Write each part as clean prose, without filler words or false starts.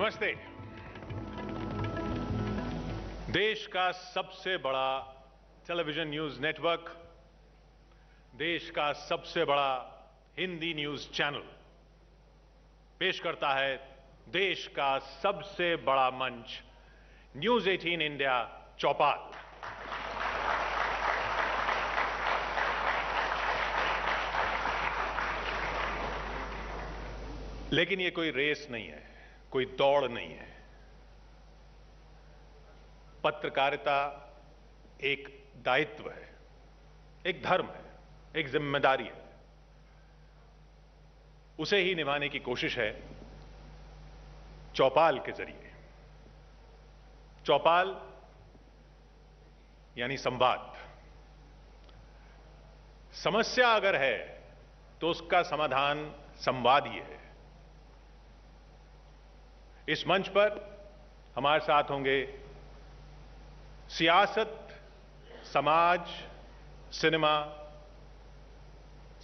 नमस्ते। देश का सबसे बड़ा टेलीविजन न्यूज नेटवर्क, देश का सबसे बड़ा हिंदी न्यूज चैनल पेश करता है देश का सबसे बड़ा मंच न्यूज 18 इंडिया चौपाल। लेकिन ये कोई रेस नहीं है, कोई दौड़ नहीं है। पत्रकारिता एक दायित्व है, एक धर्म है, एक जिम्मेदारी है। उसे ही निभाने की कोशिश है चौपाल के जरिए। चौपाल यानी संवाद। समस्या अगर है तो उसका समाधान संवाद ही है। इस मंच पर हमारे साथ होंगे सियासत, समाज, सिनेमा,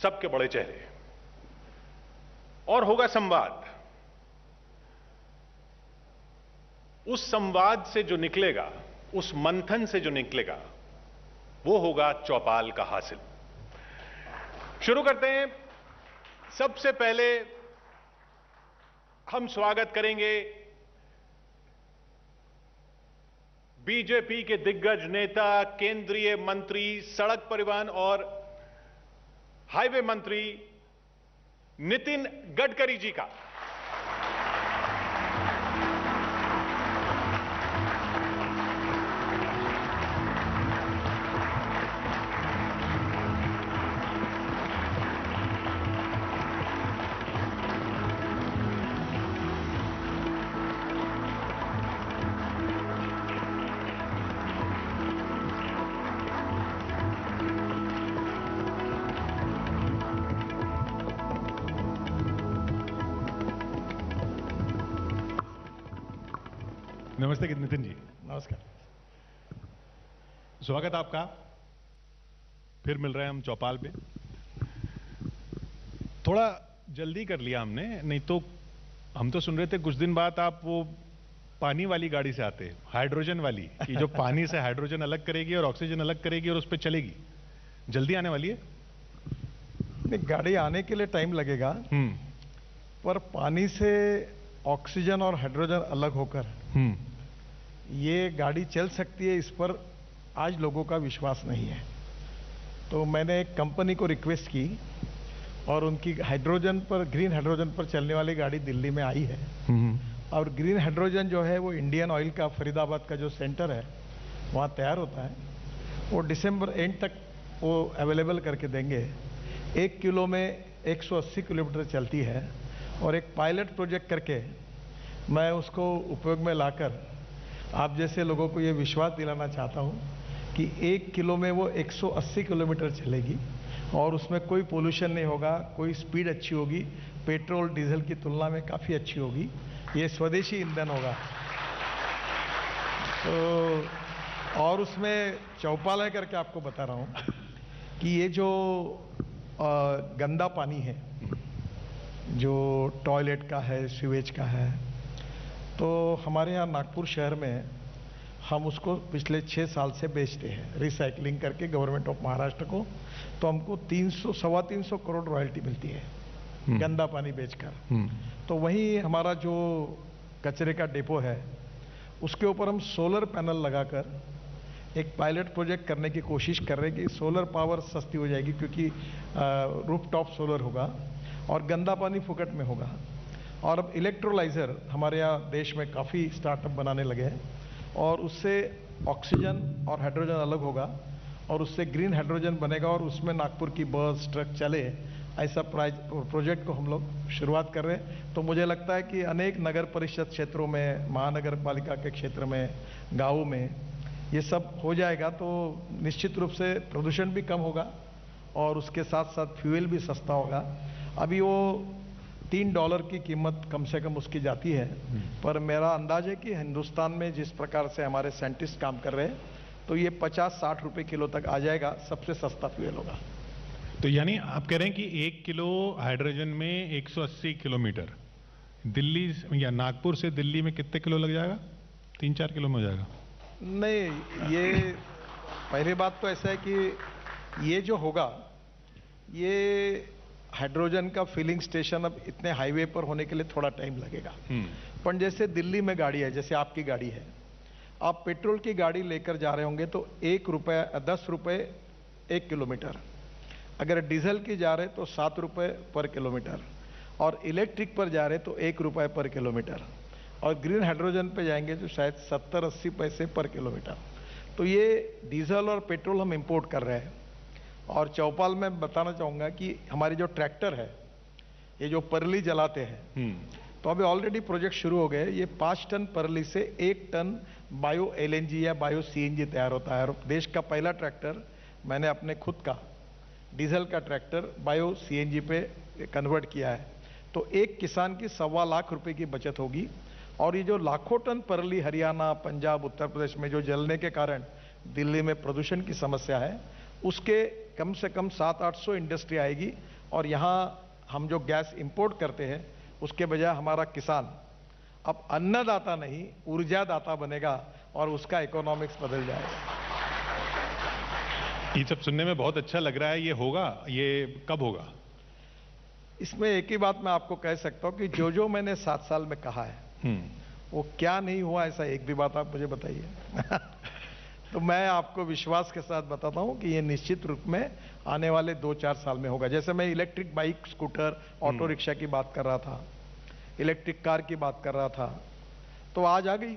सबके बड़े चेहरे, और होगा संवाद। उस संवाद से जो निकलेगा, उस मंथन से जो निकलेगा, वो होगा चौपाल का हासिल। शुरू करते हैं। सबसे पहले हम स्वागत करेंगे बीजेपी के दिग्गज नेता, केंद्रीय मंत्री, सड़क परिवहन और हाईवे मंत्री नितिन गडकरी जी का। नमस्ते नितिन जी। नमस्कार। स्वागत आपका। फिर मिल रहे हैं हम चौपाल पे। थोड़ा जल्दी कर लिया हमने, नहीं तो हम तो सुन रहे थे कुछ दिन बाद आप वो पानी वाली गाड़ी से आते, हाइड्रोजन वाली, कि जो पानी से हाइड्रोजन अलग करेगी और ऑक्सीजन अलग करेगी और उस पर चलेगी। जल्दी आने वाली है? नहीं, गाड़ी आने के लिए टाइम लगेगा, पर पानी से ऑक्सीजन और हाइड्रोजन अलग होकर ये गाड़ी चल सकती है, इस पर आज लोगों का विश्वास नहीं है। तो मैंने एक कंपनी को रिक्वेस्ट की और उनकी हाइड्रोजन पर, ग्रीन हाइड्रोजन पर चलने वाली गाड़ी दिल्ली में आई है। और ग्रीन हाइड्रोजन जो है वो इंडियन ऑयल का फरीदाबाद का जो सेंटर है वहाँ तैयार होता है। वो दिसंबर एंड तक वो अवेलेबल करके देंगे। 1 किलो में 180 किलोमीटर चलती है और एक पायलट प्रोजेक्ट करके मैं उसको उपयोग में लाकर आप जैसे लोगों को ये विश्वास दिलाना चाहता हूँ कि 1 किलो में वो 180 किलोमीटर चलेगी और उसमें कोई पोल्यूशन नहीं होगा, कोई स्पीड अच्छी होगी, पेट्रोल डीजल की तुलना में काफ़ी अच्छी होगी। ये स्वदेशी ईंधन होगा। तो और उसमें चौपाल है करके आपको बता रहा हूँ कि ये जो गंदा पानी है, जो टॉयलेट का है, सीवेज का है, तो हमारे यहाँ नागपुर शहर में हम उसको पिछले 6 साल से बेचते हैं रिसाइकलिंग करके गवर्नमेंट ऑफ महाराष्ट्र को। तो हमको 300 - 350 करोड़ रॉयल्टी मिलती है गंदा पानी बेचकर। तो वहीं हमारा जो कचरे का डिपो है उसके ऊपर हम सोलर पैनल लगाकर एक पायलट प्रोजेक्ट करने की कोशिश कर रहे हैं कि सोलर पावर सस्ती हो जाएगी, क्योंकि रूफटॉप सोलर होगा और गंदा पानी फुकट में होगा। और अब इलेक्ट्रोलाइजर हमारे यहाँ देश में काफ़ी स्टार्टअप बनाने लगे हैं और उससे ऑक्सीजन और हाइड्रोजन अलग होगा और उससे ग्रीन हाइड्रोजन बनेगा और उसमें नागपुर की बस ट्रक चले, ऐसा प्रोजेक्ट को हम लोग शुरुआत कर रहे हैं। तो मुझे लगता है कि अनेक नगर परिषद क्षेत्रों में, महानगर पालिका के क्षेत्र में, गाँवों में ये सब हो जाएगा तो निश्चित रूप से प्रदूषण भी कम होगा और उसके साथ साथ फ्यूल भी सस्ता होगा। अभी वो $3 की कीमत कम से कम उसकी जाती है, पर मेरा अंदाज है कि हिंदुस्तान में जिस प्रकार से हमारे साइंटिस्ट काम कर रहे हैं तो ये 50-60 रुपए किलो तक आ जाएगा। सबसे सस्ता फ्यूल होगा। तो यानी आप कह रहे हैं कि 1 किलो हाइड्रोजन में 180 किलोमीटर, दिल्ली या नागपुर से दिल्ली में कितने किलो लग जाएगा? 3-4 किलो में हो जाएगा? नहीं, ये पहली बात तो ऐसा है कि ये जो होगा, ये हाइड्रोजन का फिलिंग स्टेशन अब इतने हाईवे पर होने के लिए थोड़ा टाइम लगेगा। पर जैसे दिल्ली में गाड़ी है, जैसे आपकी गाड़ी है, आप पेट्रोल की गाड़ी लेकर जा रहे होंगे तो 10 रुपए 1 किलोमीटर, अगर डीजल की जा रहे तो 7 रुपए पर किलोमीटर, और इलेक्ट्रिक पर जा रहे तो 1 रुपए पर किलोमीटर, और ग्रीन हाइड्रोजन पे जाएंगे तो शायद 70-80 पैसे पर किलोमीटर। तो ये डीजल और पेट्रोल हम इंपोर्ट कर रहे हैं। और चौपाल में बताना चाहूँगा कि हमारी जो ट्रैक्टर है, ये जो परली जलाते हैं, तो अभी ऑलरेडी प्रोजेक्ट शुरू हो गए। ये 5 टन परली से 1 टन बायो एलएनजी या बायो सीएनजी तैयार होता है। और देश का पहला ट्रैक्टर मैंने अपने खुद का डीजल का ट्रैक्टर बायो सीएनजी पे कन्वर्ट किया है। तो एक किसान की 1.25 लाख रुपए की बचत होगी। और ये जो लाखों टन परली हरियाणा, पंजाब, उत्तर प्रदेश में जो जलने के कारण दिल्ली में प्रदूषण की समस्या है, उसके कम से कम 700-800 इंडस्ट्री आएगी। और यहाँ हम जो गैस इंपोर्ट करते हैं, उसके बजाय हमारा किसान अब अन्नदाता नहीं ऊर्जादाता बनेगा और उसका इकोनॉमिक्स बदल जाएगा। ये सब सुनने में बहुत अच्छा लग रहा है। ये होगा, ये कब होगा? इसमें एक ही बात मैं आपको कह सकता हूं कि जो मैंने 7 साल में कहा है वो क्या नहीं हुआ, ऐसा एक भी बात आप मुझे बताइए। तो मैं आपको विश्वास के साथ बताता हूं कि ये निश्चित रूप में आने वाले 2-4 साल में होगा। जैसे मैं electric bike, scooter, auto rickshaw की बात कर रहा था, इलेक्ट्रिक कार की बात कर रहा था, तो आज आ गई।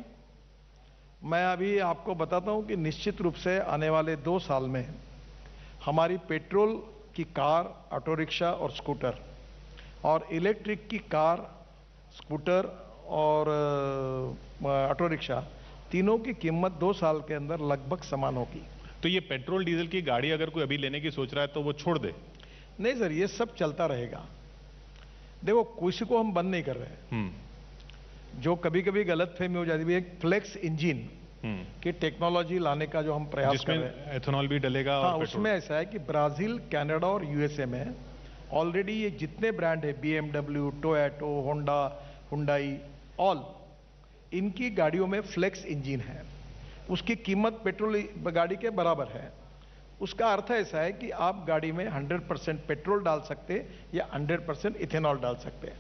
मैं अभी आपको बताता हूं कि निश्चित रूप से आने वाले 2 साल में हमारी पेट्रोल की कार, ऑटो रिक्शा और स्कूटर, और इलेक्ट्रिक की कार, स्कूटर और ऑटो रिक्शा, तीनों की कीमत 2 साल के अंदर लगभग समान होगी। तो ये पेट्रोल डीजल की गाड़ी अगर कोई अभी लेने की सोच रहा है तो वो छोड़ दे? नहीं सर, ये सब चलता रहेगा। देखो, किसी को हम बंद नहीं कर रहे। जो कभी कभी गलतफहमी हो जाती है, एक फ्लेक्स इंजन की टेक्नोलॉजी लाने का जो हम प्रयास कर रहे हैं, एथेनॉल भी डलेगा। हाँ, और उसमें ऐसा है कि ब्राजील, कनाडा और यूएसए में ऑलरेडी ये जितने ब्रांड है, BMW, Toyota, Honda, Hyundai, all, इनकी गाड़ियों में फ्लेक्स इंजन है। उसकी कीमत पेट्रोल गाड़ी के बराबर है। उसका अर्थ ऐसा है कि आप गाड़ी में 100% पेट्रोल डाल सकते या 100% इथेनॉल डाल सकते हैं।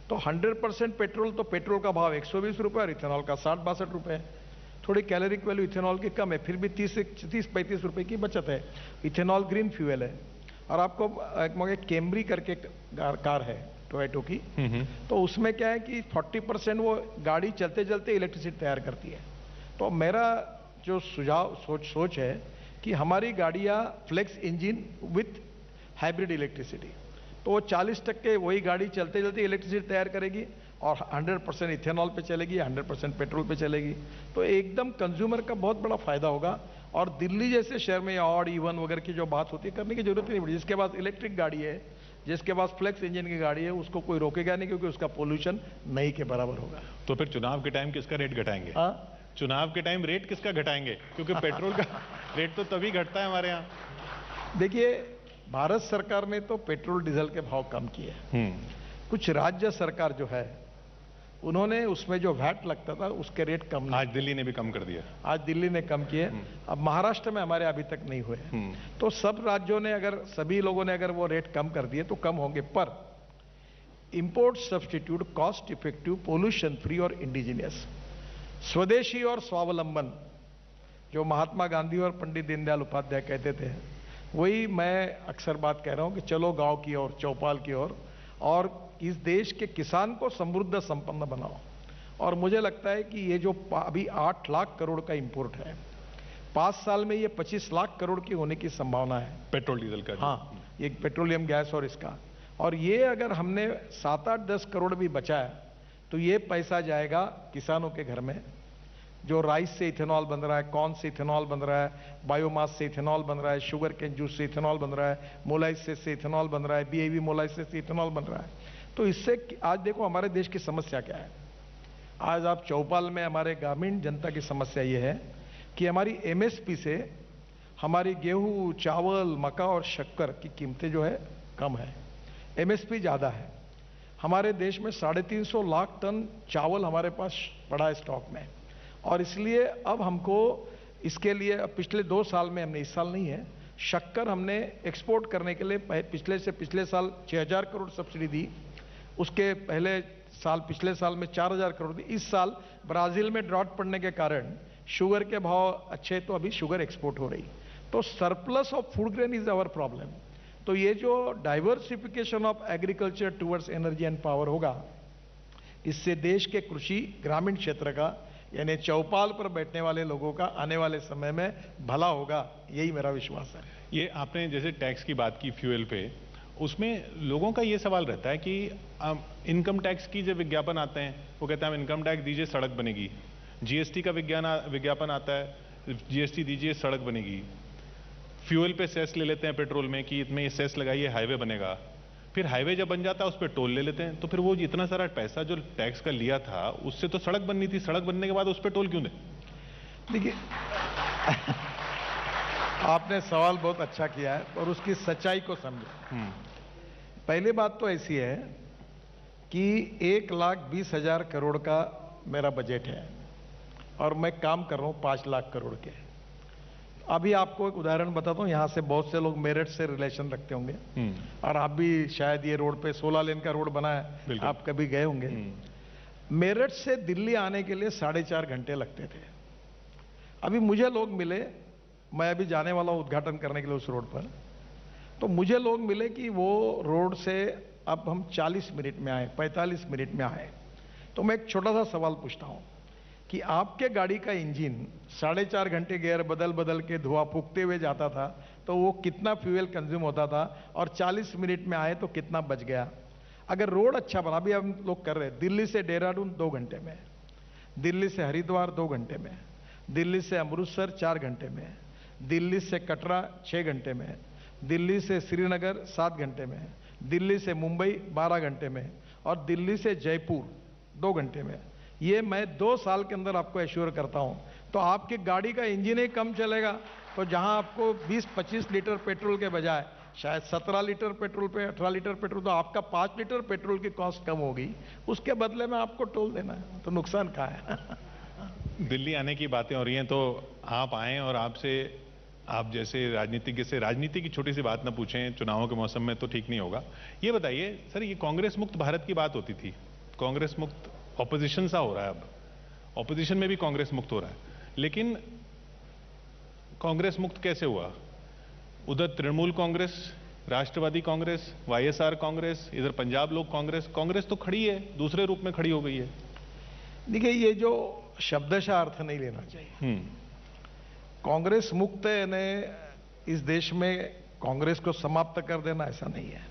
तो 100% पेट्रोल, तो पेट्रोल का भाव 120 रुपये और इथेनॉल का 60-62 रुपये। थोड़ी कैलोरिक वैल्यू इथेनॉल की कम है, फिर भी 30-35 रुपये की बचत है। इथेनॉल ग्रीन फ्यूल है। और आपको एक कैमरी करके कार है टोयोटा की, तो उसमें क्या है कि 40% वो गाड़ी चलते चलते इलेक्ट्रिसिटी तैयार करती है। तो मेरा जो सुझाव सोच है कि हमारी गाड़ियाँ flex engine with hybrid electricity, तो वो 40% वही गाड़ी चलते चलते इलेक्ट्रिसिटी तैयार करेगी और 100% इथेनॉल पे चलेगी, 100% पेट्रोल पे चलेगी। तो एकदम कंज्यूमर का बहुत बड़ा फायदा होगा। और दिल्ली जैसे शहर में ऑड इवन वगैरह की जो बात होती है, करने की जरूरत नहीं पड़ी। जिसके पास इलेक्ट्रिक गाड़ी है, जिसके पास फ्लेक्स इंजन की गाड़ी है, उसको कोई रोकेगा नहीं, क्योंकि उसका पोल्यूशन नहीं के बराबर होगा। तो फिर चुनाव के टाइम किसका रेट घटाएंगे? चुनाव के टाइम रेट किसका घटाएंगे? क्योंकि पेट्रोल का रेट तो तभी घटता है हमारे यहाँ। देखिए, भारत सरकार ने तो पेट्रोल डीजल के भाव कम किए। कुछ राज्य सरकार जो है, उन्होंने उसमें जो वैट लगता था उसके रेट कम। आज दिल्ली ने भी कम कर दिया। आज दिल्ली ने कम किए। अब महाराष्ट्र में हमारे अभी तक नहीं हुए। तो सब राज्यों ने अगर, सभी लोगों ने अगर वो रेट कम कर दिए तो कम होंगे। पर import substitute, cost effective, pollution free और इंडिजिनियस, स्वदेशी और स्वावलंबन, जो महात्मा गांधी और पंडित दीनदयाल उपाध्याय कहते थे, वही मैं अक्सर बात कह रहा हूं कि चलो गांव की ओर, चौपाल की ओर, और इस देश के किसान को समृद्ध संपन्न बनाओ। और मुझे लगता है कि ये जो अभी 8 लाख करोड़ का इंपोर्ट है, 5 साल में ये 25 लाख करोड़ की होने की संभावना है, पेट्रोल डीजल का। हाँ, ये पेट्रोलियम गैस और इसका। और ये अगर हमने 7-8-10 करोड़ भी बचाया तो ये पैसा जाएगा किसानों के घर में। जो राइस से इथेनॉल बन रहा है, कॉर्न से इथेनॉल बन रहा है, बायोमास से इथेनॉल बन रहा है, शुगर केन जूस से इथेनॉल बन रहा है, मोलाइसिस से इथेनॉल बन रहा है, बीएवी मोलाइसिस से इथेनॉल बन रहा है। तो इससे आज देखो हमारे देश की समस्या क्या है। आज आप चौपाल में हमारे ग्रामीण जनता की समस्या ये है कि हमारी एमएसपी से हमारी गेहूं, चावल, मक्का और शक्कर की कीमतें जो है कम है, एमएसपी ज़्यादा है। हमारे देश में 350 लाख टन चावल हमारे पास पड़ा है स्टॉक में, और इसलिए अब हमको इसके लिए पिछले 2 साल में, हमने इस साल नहीं है, शक्कर हमने एक्सपोर्ट करने के लिए पिछले साल 6,000 करोड़ सब्सिडी दी, उसके पहले साल पिछले साल में 4,000 करोड़ दी। इस साल ब्राजील में ड्रॉट पड़ने के कारण शुगर के भाव अच्छे, तो अभी शुगर एक्सपोर्ट हो रही। तो surplus of food grain is our problem. तो ये जो diversification of agriculture towards energy and power होगा, इससे देश के कृषि ग्रामीण क्षेत्र का, यानी चौपाल पर बैठने वाले लोगों का आने वाले समय में भला होगा, यही मेरा विश्वास है। ये आपने जैसे टैक्स की बात की फ्यूल पे, उसमें लोगों का ये सवाल रहता है कि इनकम टैक्स की जब विज्ञापन आते हैं, वो कहते हैं हम इनकम टैक्स दीजिए सड़क बनेगी। जीएसटी का विज्ञापन आता है, जीएसटी दीजिए सड़क बनेगी। फ्यूल पे सेस ले लेते हैं पेट्रोल में कि इतने सेस लगाइए हाईवे बनेगा। फिर हाईवे जब बन जाता है उस पर टोल ले लेते हैं। तो फिर वो इतना सारा पैसा जो टैक्स का लिया था, उससे तो सड़क बननी थी, सड़क बनने के बाद उस पर टोल क्यों दें? देखिए आपने सवाल बहुत अच्छा किया है और उसकी सच्चाई को समझे। पहली बात तो ऐसी है कि 1,20,000 करोड़ का मेरा बजट है और मैं काम कर रहा हूं 5 लाख करोड़ के। अभी आपको एक उदाहरण बताता हूं, यहां से बहुत से लोग मेरठ से रिलेशन रखते होंगे और आप भी शायद ये रोड पे 16 लेन का रोड बना है, आप कभी गए होंगे। मेरठ से दिल्ली आने के लिए 4.5 घंटे लगते थे। अभी मुझे लोग मिले, मैं अभी जाने वाला हूं उद्घाटन करने के लिए उस रोड पर, तो मुझे लोग मिले कि वो रोड से अब हम 40 मिनट में आए, 45 मिनट में आए। तो मैं एक छोटा सा सवाल पूछता हूं कि आपके गाड़ी का इंजन 4.5 घंटे गियर बदल बदल के धुआं फूकते हुए जाता था, तो वो कितना फ्यूल कंज्यूम होता था, और 40 मिनट में आए तो कितना बच गया। अगर रोड अच्छा बना, अभी हम लोग कर रहे हैं, दिल्ली से देहरादून 2 घंटे में, दिल्ली से हरिद्वार 2 घंटे में, दिल्ली से अमृतसर 4 घंटे में, दिल्ली से कटरा 6 घंटे में, दिल्ली से श्रीनगर 7 घंटे में, दिल्ली से मुंबई 12 घंटे में, और दिल्ली से जयपुर 2 घंटे में। ये मैं 2 साल के अंदर आपको एश्योर करता हूं। तो आपकी गाड़ी का इंजन ही कम चलेगा, तो जहां आपको 20-25 लीटर पेट्रोल के बजाय शायद 17 लीटर पेट्रोल पे 18 लीटर पेट्रोल, तो आपका 5 लीटर पेट्रोल की कॉस्ट कम होगी, उसके बदले में आपको टोल देना है, तो नुकसान कहाँ है? दिल्ली आने की बातें हो रही हैं, तो आप आए और आपसे, आप जैसे राजनीतिज्ञ से राजनीति की छोटी सी बात ना पूछें चुनावों के मौसम में, तो ठीक नहीं होगा। ये बताइए सर, ये कांग्रेस मुक्त भारत की बात होती थी, कांग्रेस मुक्त ऑपोजिशन सा हो रहा है, अब ऑपोजिशन में भी कांग्रेस मुक्त हो रहा है, लेकिन कांग्रेस मुक्त कैसे हुआ? उधर तृणमूल कांग्रेस, राष्ट्रवादी कांग्रेस, वाईएसआर कांग्रेस, इधर पंजाब लोक कांग्रेस, कांग्रेस तो खड़ी है, दूसरे रूप में खड़ी हो गई है। देखिए, ये जो शब्दशः अर्थ नहीं लेना चाहिए। कांग्रेस मुक्त ने इस देश में कांग्रेस को समाप्त कर देना, ऐसा नहीं है।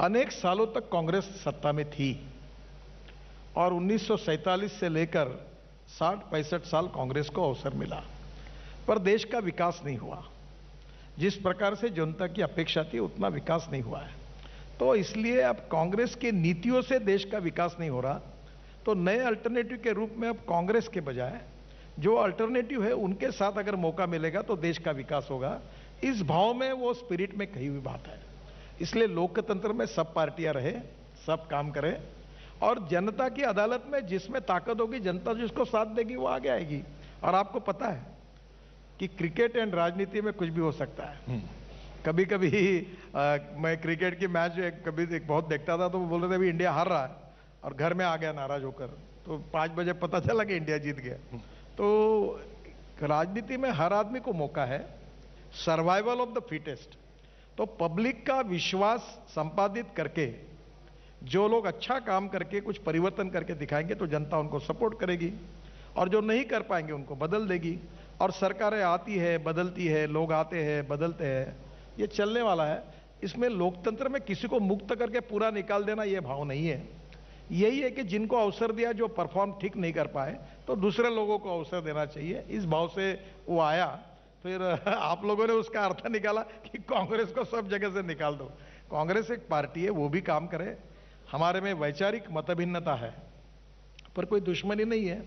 अनेक सालों तक कांग्रेस सत्ता में थी और 1947 से लेकर 60-65 साल कांग्रेस को अवसर मिला, पर देश का विकास नहीं हुआ। जिस प्रकार से जनता की अपेक्षा थी उतना विकास नहीं हुआ है। तो इसलिए अब कांग्रेस की नीतियों से देश का विकास नहीं हो रहा, तो नए अल्टरनेटिव के रूप में अब कांग्रेस के बजाय जो अल्टरनेटिव है उनके साथ अगर मौका मिलेगा तो देश का विकास होगा। इस भाव में, वो स्पिरिट में कही हुई बात है। इसलिए लोकतंत्र में सब पार्टियां रहे, सब काम करें, और जनता की अदालत में जिसमें ताकत होगी, जनता जिसको साथ देगी वो आगे आएगी। और आपको पता है कि क्रिकेट एंड राजनीति में कुछ भी हो सकता है। कभी कभी मैं क्रिकेट की मैच कभी बहुत देखता था, तो वो बोल रहे थे अभी इंडिया हार रहा है, और घर में आ गया नाराज होकर, तो 5 बजे पता चला कि इंडिया जीत गया। तो राजनीति में हर आदमी को मौका है, सर्वाइवल ऑफ द फिटेस्ट। तो पब्लिक का विश्वास संपादित करके जो लोग अच्छा काम करके कुछ परिवर्तन करके दिखाएंगे तो जनता उनको सपोर्ट करेगी, और जो नहीं कर पाएंगे उनको बदल देगी। और सरकारें आती है, बदलती है, लोग आते हैं, बदलते हैं, ये चलने वाला है। इसमें लोकतंत्र में किसी को मुक्त करके पूरा निकाल देना ये भाव नहीं है। यही है कि जिनको अवसर दिया, जो परफॉर्म ठीक नहीं कर पाए, तो दूसरे लोगों को अवसर देना चाहिए। इस भाव से वो आया। फिर आप लोगों ने उसका अर्थ निकाला कि कांग्रेस को सब जगह से निकाल दो। कांग्रेस एक पार्टी है, वो भी काम करे। हमारे में वैचारिक मतभिन्नता है, पर कोई दुश्मनी नहीं है,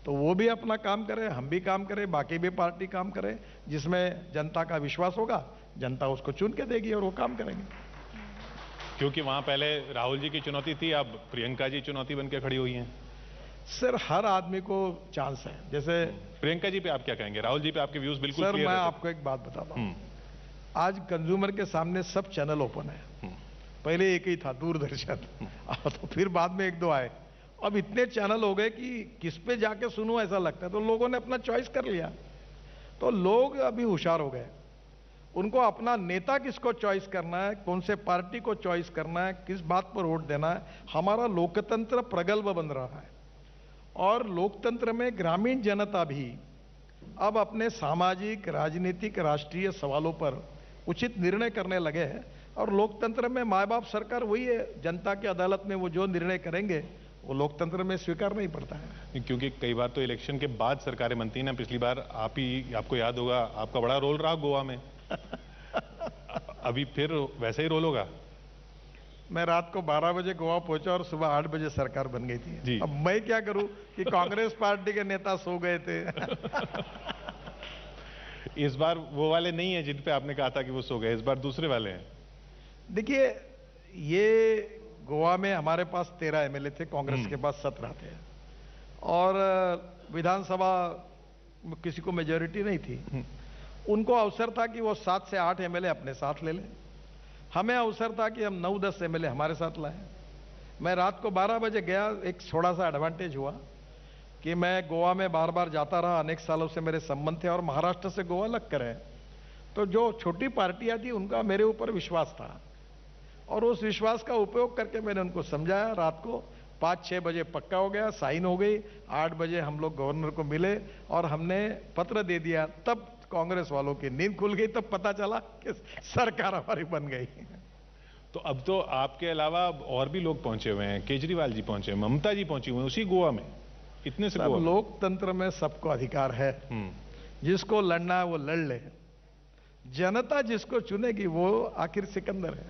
तो वो भी अपना काम करे, हम भी काम करें, बाकी भी पार्टी काम करे। जिसमें जनता का विश्वास होगा, जनता उसको चुन के देगी और वो काम करेंगे। क्योंकि वहां पहले राहुल जी की चुनौती थी, अब प्रियंका जी चुनौती बन के खड़ी हुई हैं। सर हर आदमी को चांस है, जैसे प्रियंका जी पे आप क्या कहेंगे? राहुल जी पे आपके व्यूज बिल्कुल सर क्लियर मैं है। आपको एक बात बताता हूं, आज कंज्यूमर के सामने सब चैनल ओपन है। पहले एक ही था, दूरदर्शन, तो फिर बाद में एक दो आए, अब इतने चैनल हो गए कि किस पे जाके सुनूं ऐसा लगता है। तो लोगों ने अपना चॉइस कर लिया, तो लोग अभी होशियार हो गए। उनको अपना नेता किसको चॉइस करना है, कौन से पार्टी को चॉइस करना है, किस बात पर वोट देना है। हमारा लोकतंत्र प्रगल्भ बन रहा है और लोकतंत्र में ग्रामीण जनता भी अब अपने सामाजिक, राजनीतिक, राष्ट्रीय सवालों पर उचित निर्णय करने लगे हैं। और लोकतंत्र में माँ बाप सरकार वही है, जनता की अदालत में वो जो निर्णय करेंगे वो लोकतंत्र में स्वीकार नहीं पड़ता है। क्योंकि कई बार तो इलेक्शन के बाद सरकारें बनती हैं ना। पिछली बार आपको याद होगा, आपका बड़ा रोल रहा गोवा में। अभी फिर वैसे ही रोल होगा? मैं रात को 12 बजे गोवा पहुंचा और सुबह 8 बजे सरकार बन गई थी जी। अब मैं क्या करूं कि कांग्रेस पार्टी के नेता सो गए थे। इस बार वो वाले नहीं है जिन पे आपने कहा था कि वो सो गए, इस बार दूसरे वाले हैं। देखिए, ये गोवा में हमारे पास 13 एमएलए थे, कांग्रेस के पास 17 थे, और विधानसभा किसी को मेजोरिटी नहीं थी। उनको अवसर था कि वो 7 से 8 एमएलए अपने साथ ले लें। हमें अवसर था कि हम 9-10 एमएलए हमारे साथ लाएं। मैं रात को 12 बजे गया, एक थोड़ा सा एडवांटेज हुआ कि मैं गोवा में बार बार जाता रहा, अनेक सालों से मेरे संबंध थे और महाराष्ट्र से गोवा लग कर है, तो जो छोटी पार्टियां थी उनका मेरे ऊपर विश्वास था और उस विश्वास का उपयोग करके मैंने उनको समझाया। रात को 5-6 बजे पक्का हो गया, साइन हो गई। 8 बजे हम लोग गवर्नर को मिले और हमने पत्र दे दिया। तब कांग्रेस वालों की नींद खुल गई, तब पता चला कि सरकार हमारी बन गई। तो अब तो आपके अलावा और भी लोग पहुंचे हुए हैं। केजरीवाल जी पहुंचे, ममता जी पहुंची हुई हैं उसी गोवा में। इतने से गोवा में। लोकतंत्र में सबको अधिकार है, जिसको लड़ना है वो लड़ ले। जनता जिसको चुनेगी वो आखिर सिकंदर है।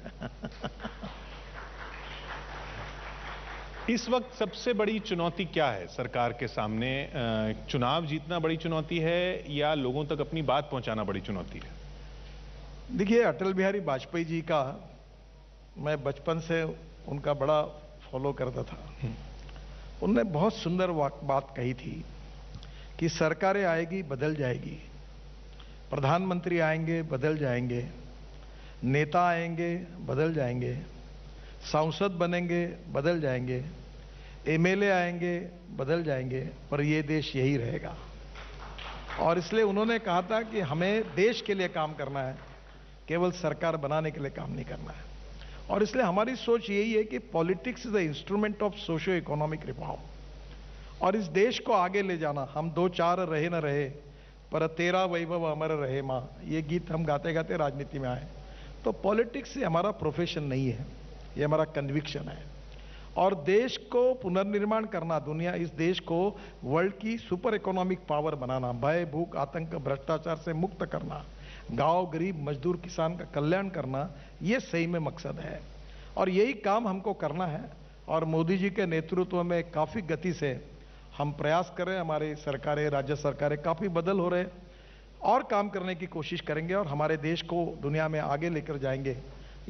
इस वक्त सबसे बड़ी चुनौती क्या है सरकार के सामने? चुनाव जीतना बड़ी चुनौती है या लोगों तक अपनी बात पहुंचाना बड़ी चुनौती है? देखिए, अटल बिहारी वाजपेयी जी का मैं बचपन से उनका बड़ा फॉलो करता था। उन्होंने बहुत सुंदर बात कही थी कि सरकारें आएगी बदल जाएगी, प्रधानमंत्री आएंगे बदल जाएंगे, नेता आएंगे बदल जाएंगे, सांसद बनेंगे बदल जाएंगे, एमएलए आएंगे बदल जाएंगे, पर यह देश यही रहेगा। और इसलिए उन्होंने कहा था कि हमें देश के लिए काम करना है, केवल सरकार बनाने के लिए काम नहीं करना है। और इसलिए हमारी सोच यही है कि politics is the instrument of socio economic reform, और इस देश को आगे ले जाना। हम 2-4 रहे न रहे पर तेरा वैभव अमर रहे मां, ये गीत हम गाते गाते राजनीति में आए। तो पॉलिटिक्स से हमारा प्रोफेशन नहीं है, ये हमारा कन्विक्शन है। और देश को पुनर्निर्माण करना, इस देश को वर्ल्ड की सुपर इकोनॉमिक पावर बनाना, भय, भूख, आतंक, भ्रष्टाचार से मुक्त करना, गांव, गरीब, मजदूर, किसान का कल्याण करना, ये सही में मकसद है और यही काम हमको करना है। और मोदी जी के नेतृत्व में काफी गति से हम प्रयास कर रहे हैं। हमारी सरकारें, राज्य सरकारें काफी बदल हो रहे, और काम करने की कोशिश करेंगे और हमारे देश को दुनिया में आगे लेकर जाएंगे,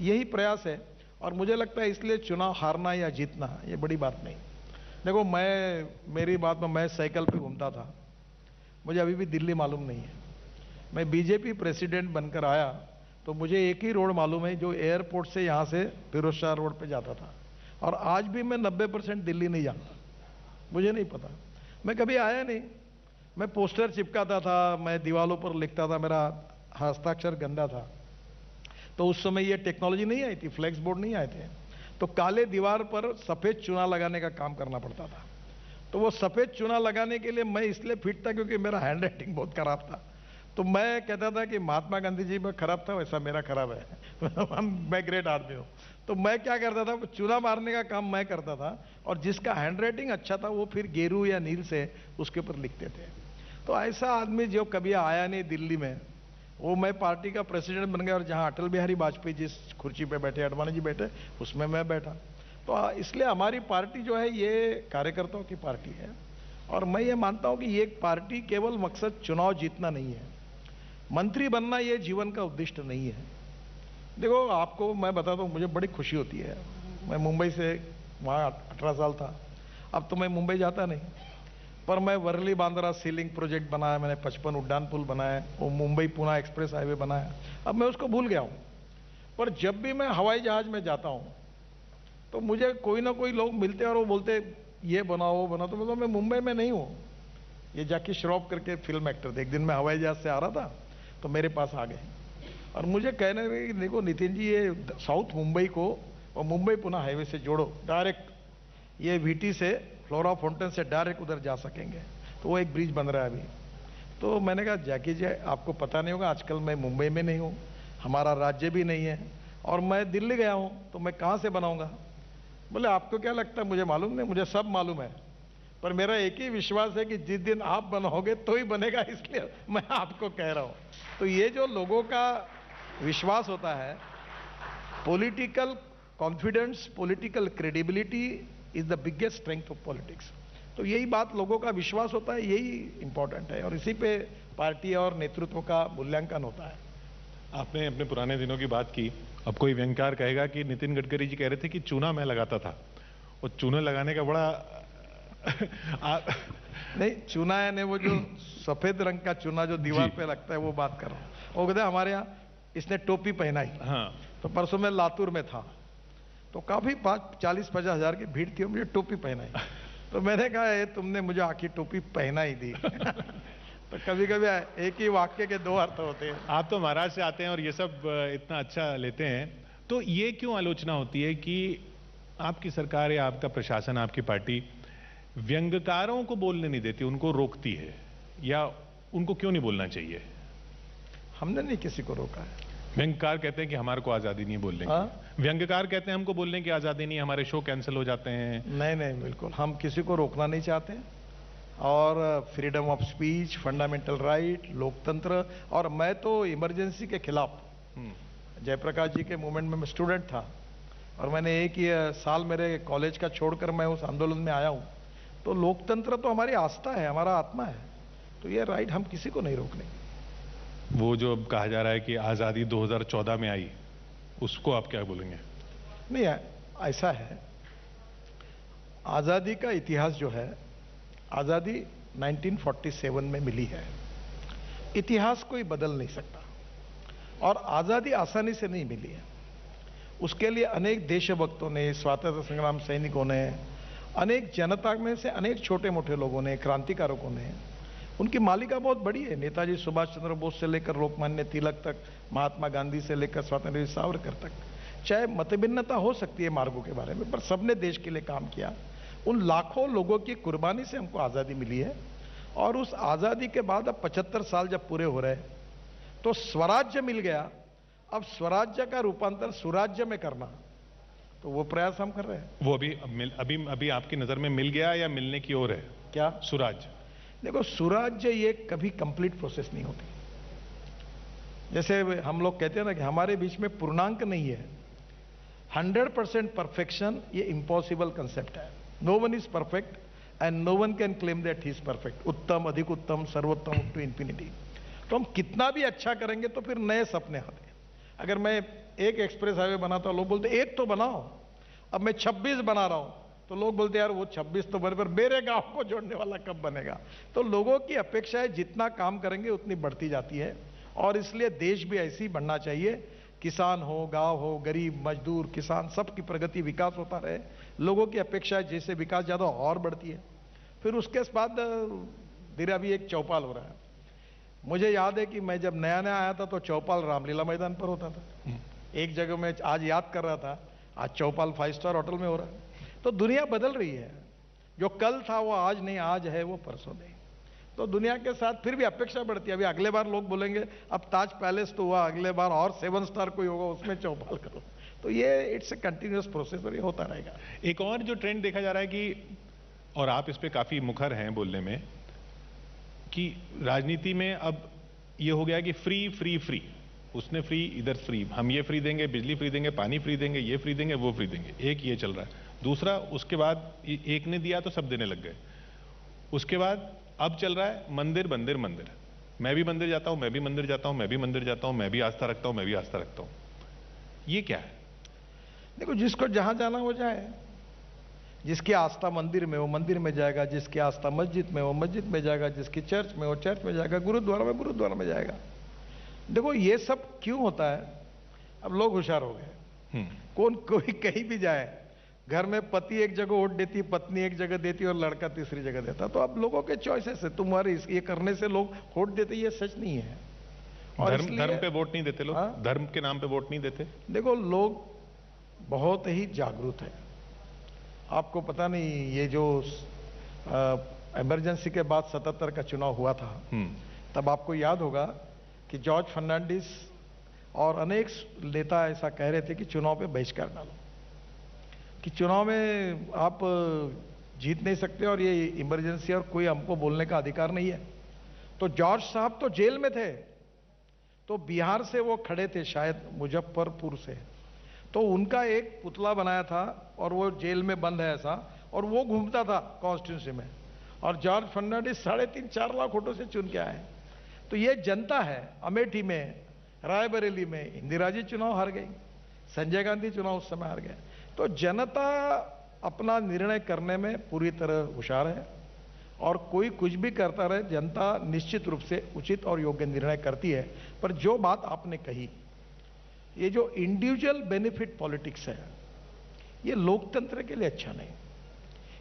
यही प्रयास है। और मुझे लगता है इसलिए चुनाव हारना या जीतना ये बड़ी बात नहीं। देखो, मेरी बात में, मैं साइकिल पे घूमता था, मुझे अभी भी दिल्ली मालूम नहीं है। मैं बीजेपी प्रेसिडेंट बनकर आया तो मुझे एक ही रोड मालूम है जो एयरपोर्ट से यहाँ से फिरोज शाह रोड पे जाता था, और आज भी मैं 90% दिल्ली नहीं जानता, मुझे नहीं पता, मैं कभी आया नहीं। मैं पोस्टर चिपकाता था, मैं दीवालों पर लिखता था, मेरा हस्ताक्षर गंदा था। तो उस समय ये टेक्नोलॉजी नहीं आई थी, फ्लेक्स बोर्ड नहीं आए थे, तो काले दीवार पर सफेद चुना लगाने का काम करना पड़ता था। तो वो सफेद चुना लगाने के लिए मैं इसलिए फिट था क्योंकि मेरा हैंड राइटिंग बहुत खराब था। तो मैं कहता था कि महात्मा गांधी जी में खराब था वैसा मेरा खराब है। मैं ग्रेट आदमी हूँ। तो मैं क्या करता था, चुना मारने का काम मैं करता था, और जिसका हैंड राइटिंग अच्छा था वो फिर गेरू या नील से उसके ऊपर लिखते थे। तो ऐसा आदमी जो कभी आया नहीं दिल्ली में, वो मैं पार्टी का प्रेसिडेंट बन गया, और जहां अटल बिहारी वाजपेयी जिस कुर्सी पे बैठे, अडवाणी जी बैठे, उसमें मैं बैठा। तो इसलिए हमारी पार्टी जो है ये कार्यकर्ताओं की पार्टी है, और मैं ये मानता हूं कि ये पार्टी केवल मकसद चुनाव जीतना नहीं है, मंत्री बनना ये जीवन का उद्देश्य नहीं है। देखो, आपको मैं बताता हूँ, मुझे बड़ी खुशी होती है। मैं मुंबई से वहाँ 18 साल था। अब तो मैं मुंबई जाता नहीं, पर मैं वर्ली बांद्रा सीलिंग प्रोजेक्ट बनाया, मैंने 55 उड्डान पुल बनाए, वो मुंबई पुणे एक्सप्रेस हाईवे बनाया। अब मैं उसको भूल गया हूँ, पर जब भी मैं हवाई जहाज में जाता हूँ तो मुझे कोई ना कोई लोग मिलते हैं और वो बोलते ये बनाओ वो बनाओ। तो मतलब मैं मुंबई में नहीं हूँ। ये जैकी श्रॉफ करके फिल्म एक्टर थे, एक दिन मैं हवाई जहाज से आ रहा था तो मेरे पास आ गए और मुझे कहने लगे कि देखो नितिन जी, ये साउथ मुंबई को और मुंबई पुणे हाईवे से जोड़ो, डायरेक्ट ये वीटी से फ्लोरा फाउंटेन से डायरेक्ट उधर जा सकेंगे। तो वो एक ब्रिज बन रहा है अभी। तो मैंने कहा जैकी जी, आपको पता नहीं होगा, आजकल मैं मुंबई में नहीं हूँ, हमारा राज्य भी नहीं है और मैं दिल्ली गया हूँ, तो मैं कहाँ से बनाऊंगा? बोले आपको क्या लगता है, मुझे मालूम नहीं, मुझे सब मालूम है, पर मेरा एक ही विश्वास है कि जिस दिन आप बनाओगे तो ही बनेगा, इसलिए मैं आपको कह रहा हूँ। तो ये जो लोगों का विश्वास होता है, political confidence, political credibility is the biggest strength of politics. तो यही बात, लोगों का विश्वास होता है, यही इंपॉर्टेंट है और इसी पे पार्टी और नेतृत्व का मूल्यांकन होता है। आपने अपने पुराने दिनों की बात की। अब कोई व्यंग्यकार कहेगा कि नितिन गडकरी जी कह रहे थे कि चूना मैं लगाता था, और चूना लगाने का बड़ा नहीं, चूना यानी वो जो सफेद रंग का चूना जो दीवार पे लगता है, वो बात कर रहा हूँ। वो कहते हमारे यहाँ इसने टोपी पहनाई। हाँ। तो परसों मैं लातूर में था, तो काफी 40-50 हजार की भीड़ थी और मुझे टोपी पहनाई। तो मैंने कहा ये तुमने मुझे आखिर टोपी पहना ही दी। तो कभी कभी एक ही वाक्य के दो अर्थ होते हैं। आप तो महाराष्ट्र से आते हैं और ये सब इतना अच्छा लेते हैं, तो ये क्यों आलोचना होती है कि आपकी सरकार या आपका प्रशासन, आपकी पार्टी व्यंग्यकारों को बोलने नहीं देती, उनको रोकती है, या उनको क्यों नहीं बोलना चाहिए? हमने नहीं किसी को रोका है। व्यंग्यकार कहते हैं कि हमारे को आजादी नहीं बोलने की। व्यंग्यकार कहते हैं हमको बोलने की आजादी नहीं, हमारे शो कैंसिल हो जाते हैं। नहीं नहीं, बिल्कुल हम किसी को रोकना नहीं चाहते। और freedom of speech, fundamental right, लोकतंत्र, और मैं तो इमरजेंसी के खिलाफ। जयप्रकाश जी के मूवमेंट में मैं स्टूडेंट था और मैंने एक ही साल मेरे कॉलेज का छोड़कर मैं उस आंदोलन में आया हूं। तो लोकतंत्र तो हमारी आस्था है, हमारा आत्मा है, तो ये राइट हम किसी को नहीं रोकने। वो जो अब कहा जा रहा है कि आजादी 2014 में आई, उसको आप क्या बोलेंगे? नहीं, ऐसा है, आजादी का इतिहास जो है, आजादी 1947 में मिली है। इतिहास कोई बदल नहीं सकता और आजादी आसानी से नहीं मिली है। उसके लिए अनेक देशभक्तों ने, स्वातंत्रता संग्राम सैनिकों ने, अनेक जनता में से अनेक छोटे मोटे लोगों ने, क्रांतिकारकों ने, उनकी मालिका बहुत बड़ी है। नेताजी सुभाष चंद्र बोस से लेकर लोकमान्य तिलक तक, महात्मा गांधी से लेकर स्वतंत्र वीर सावरकर तक। चाहे मतभिन्नता हो सकती है मार्गों के बारे में, पर सबने देश के लिए काम किया। उन लाखों लोगों की कुर्बानी से हमको आजादी मिली है। और उस आजादी के बाद अब 75 साल जब पूरे हो रहे, तो स्वराज्य मिल गया। अब स्वराज्य का रूपांतर सुराज्य में करना, तो वो प्रयास हम कर रहे हैं। वो अभी आपकी नजर में मिल गया या मिलने की ओर है? क्या सुराज्य? देखो, सुराज्य ये कभी कंप्लीट प्रोसेस नहीं होती। जैसे हम लोग कहते हैं ना कि हमारे बीच में पूर्णांक नहीं है। 100% परफेक्शन ये इम्पॉसिबल कंसेप्ट है। No one is perfect and no one can claim that he is perfect. उत्तम, अधिक उत्तम, सर्वोत्तम टू इंफिनिटी। तो हम कितना भी अच्छा करेंगे तो फिर नए सपने आते हैं। अगर मैं एक एक्सप्रेस हाईवे बनाता हूं, लोग बोलते एक तो बनाओ। अब मैं 26 बना रहा हूं, तो लोग बोलते यार वो 26 तो बने, पर मेरे गांव को जोड़ने वाला कब बनेगा? तो लोगों की अपेक्षाएं जितना काम करेंगे उतनी बढ़ती जाती है। और इसलिए देश भी ऐसे ही बढ़ना चाहिए। किसान हो, गांव हो, गरीब, मजदूर, किसान, सबकी प्रगति, विकास होता रहे। लोगों की अपेक्षाएं जैसे विकास ज्यादा और बढ़ती है। फिर उसके बाद फिर अभी एक चौपाल हो रहा है। मुझे याद है कि मैं जब नया नया आया था तो चौपाल रामलीला मैदान पर होता था। एक जगह मैं आज याद कर रहा था, आज चौपाल 5 स्टार होटल में हो रहा है। तो दुनिया बदल रही है। जो कल था वो आज नहीं, आज है वो परसों नहीं। तो दुनिया के साथ फिर भी अपेक्षा बढ़ती है। अभी अगले बार लोग बोलेंगे अब ताज पैलेस तो हुआ, अगले बार और 7 स्टार कोई होगा, उसमें चौपाल करो। तो ये इट्स ए कंटिन्यूअस प्रोसेस और ये होता रहेगा। एक और जो ट्रेंड देखा जा रहा है कि, और आप इस पे काफी मुखर हैं बोलने में, कि राजनीति में अब ये हो गया कि फ्री फ्री फ्री, उसने फ्री, इधर फ्री, हम ये फ्री देंगे, बिजली फ्री देंगे, पानी फ्री देंगे, ये फ्री देंगे, वो फ्री देंगे। एक ये चल रहा है। दूसरा, उसके बाद एक ने दिया तो सब देने लग गए। उसके बाद अब चल रहा है मंदिर मंदिर मंदिर। मैं भी मंदिर जाता हूं, मैं भी मंदिर जाता हूं, मैं भी मंदिर जाता हूं, मैं भी आस्था रखता हूं, मैं भी आस्था रखता हूं। ये क्या है? देखो, जिसको जहां जाना वो जाए। जिसकी आस्था मंदिर में वो मंदिर में जाएगा, जिसकी आस्था मस्जिद में वो मस्जिद में जाएगा, जिसकी चर्च में वो चर्च में जाएगा, गुरुद्वारा में गुरुद्वारा में जाएगा। देखो, ये सब क्यों होता है? अब लोग होशियार हो गए। कोई कहीं भी जाए, घर में पति एक जगह वोट देती, पत्नी एक जगह देती और लड़का तीसरी जगह देता। तो अब लोगों के चॉइसेस है, तुम्हारे ये करने से लोग वोट देते, ये सच नहीं है। और धर्म पे वोट नहीं देते लोग? धर्म के नाम पे वोट नहीं देते? देखो, लोग बहुत ही जागरूक है। आपको पता नहीं, ये जो इमरजेंसी के बाद 77 का चुनाव हुआ था, तब आपको याद होगा कि जॉर्ज फर्नांडिस और अनेक नेता ऐसा कह रहे थे कि चुनाव पे बहिष्कार डालो, कि चुनाव में आप जीत नहीं सकते और ये इमरजेंसी और कोई हमको बोलने का अधिकार नहीं है। तो जॉर्ज साहब तो जेल में थे, तो बिहार से वो खड़े थे, शायद मुजफ्फरपुर से, तो उनका एक पुतला बनाया था और वो जेल में बंद है ऐसा, और वो घूमता था कॉन्स्टिट्यूंसी में, और जॉर्ज फर्नांडिस 3.5-4 लाख वोटों से चुन के आए। तो ये जनता है। अमेठी में, रायबरेली में इंदिरा जी चुनाव हार गई, संजय गांधी चुनाव उस समय हार गए। तो जनता अपना निर्णय करने में पूरी तरह होशियार है, और कोई कुछ भी करता रहे, जनता निश्चित रूप से उचित और योग्य निर्णय करती है। पर जो बात आपने कही, ये जो इंडिविजुअल बेनिफिट पॉलिटिक्स है, ये लोकतंत्र के लिए अच्छा नहीं।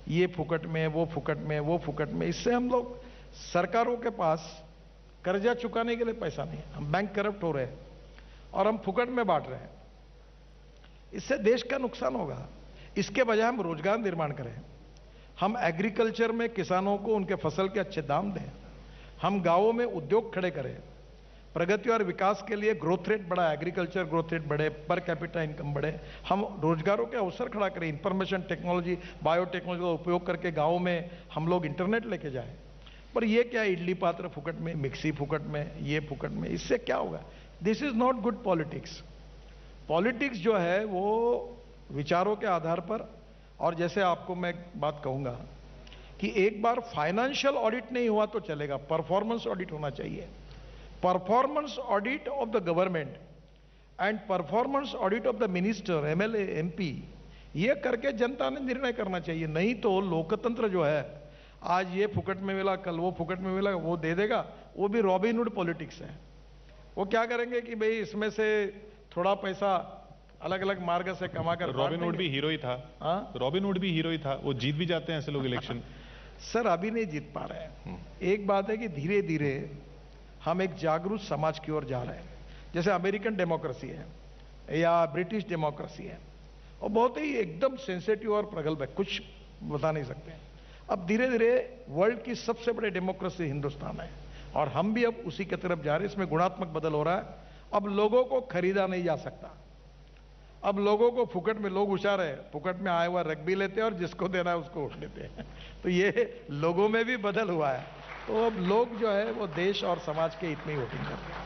ये फुकट में, वो फुकट में, वो फुकट में, इससे हम लोग, सरकारों के पास कर्जा चुकाने के लिए पैसा नहीं है, हम बैंक करप्ट हो रहे हैं और हम फुकट में बांट रहे हैं। इससे देश का नुकसान होगा। इसके बजाय हम रोजगार निर्माण करें, हम एग्रीकल्चर में किसानों को उनके फसल के अच्छे दाम दें, हम गांवों में उद्योग खड़े करें, प्रगति और विकास के लिए ग्रोथ रेट बढ़ा, एग्रीकल्चर ग्रोथ रेट बढ़े, पर कैपिटा इनकम बढ़े, हम रोजगारों के अवसर खड़ा करें, इंफॉर्मेशन टेक्नोलॉजी, बायोटेक्नोलॉजी का उपयोग करके गाँव में हम लोग इंटरनेट लेके जाएं। पर ये क्या, इडली पात्र फुकट में, मिक्सी फुकट में, ये फुकट में, इससे क्या होगा? This is not good politics. Politics जो है वो विचारों के आधार पर, और जैसे आपको मैं बात कहूंगा कि एक बार फाइनेंशियल ऑडिट नहीं हुआ तो चलेगा, परफॉर्मेंस ऑडिट होना चाहिए। Performance audit of the government and performance audit of the minister, MLA, MP, ये करके जनता ने निर्णय करना चाहिए। नहीं तो लोकतंत्र जो है, आज ये फुकट में मिला, कल वो फुकट में मिला, वो दे देगा, वो भी रॉबिनहुड पॉलिटिक्स है। वो क्या करेंगे कि भाई इसमें से थोड़ा पैसा अलग अलग मार्ग से कमा कर, रॉबिनहुड भी हीरो ही था। रॉबिनहुड भी हीरो ही था, वो जीत भी जाते हैं ऐसे लोग इलेक्शन। सर, अभी नहीं जीत पा रहे हैं। एक बात है कि धीरे धीरे हम एक जागरूक समाज की ओर जा रहे हैं। जैसे अमेरिकन डेमोक्रेसी है या ब्रिटिश डेमोक्रेसी है, और बहुत ही एकदम सेंसिटिव और प्रगल्भ है, कुछ बता नहीं सकते। अब धीरे धीरे वर्ल्ड की सबसे बड़ी डेमोक्रेसी हिंदुस्तान है, और हम भी अब उसी की तरफ जा रहे हैं। इसमें गुणात्मक बदल हो रहा है। अब लोगों को खरीदा नहीं जा सकता। अब लोगों को फुकट में, लोग होशियार है, फुकट में आया हुआ रख भी लेते हैं और जिसको देना है उसको उठ लेते हैं। तो ये लोगों में भी बदल हुआ है। तो अब लोग जो है वो देश और समाज के हित में ही वोटिंग करते हैं।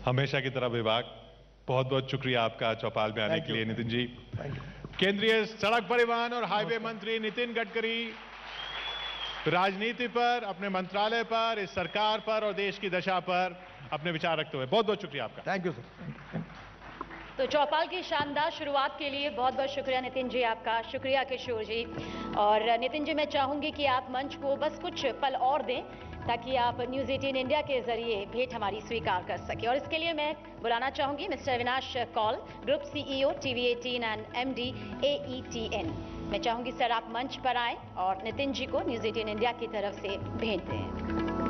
हमेशा की तरह विभाग, बहुत बहुत शुक्रिया आपका चौपाल में आने के लिए नितिन जी। केंद्रीय सड़क परिवहन और हाईवे मंत्री नितिन गडकरी राजनीति पर, अपने मंत्रालय पर, इस सरकार पर और देश की दशा पर अपने विचार रखते हुए बहुत बहुत शुक्रिया आपका। Thank you sir. तो चौपाल की शानदार शुरुआत के लिए बहुत बहुत शुक्रिया नितिन जी आपका। शुक्रिया किशोर जी। और नितिन जी, मैं चाहूंगी कि आप मंच को बस कुछ पल और दें ताकि आप न्यूज़ 18 इंडिया के जरिए भेंट हमारी स्वीकार कर सके। और इसके लिए मैं बुलाना चाहूंगी Mr Avinash Kaul, group CEO TV 18 and MD AETN। मैं चाहूंगी सर आप मंच पर आएं और नितिन जी को न्यूज़ 18 इंडिया की तरफ से भेंट दें।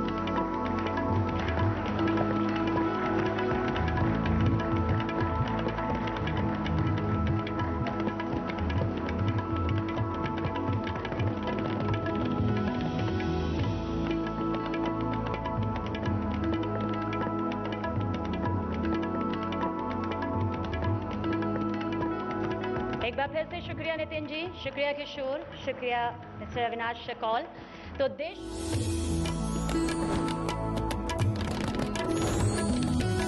एक बार फिर से शुक्रिया नितिन जी, शुक्रिया किशोर, शुक्रिया मिस्टर अविनाश कौल। तो देश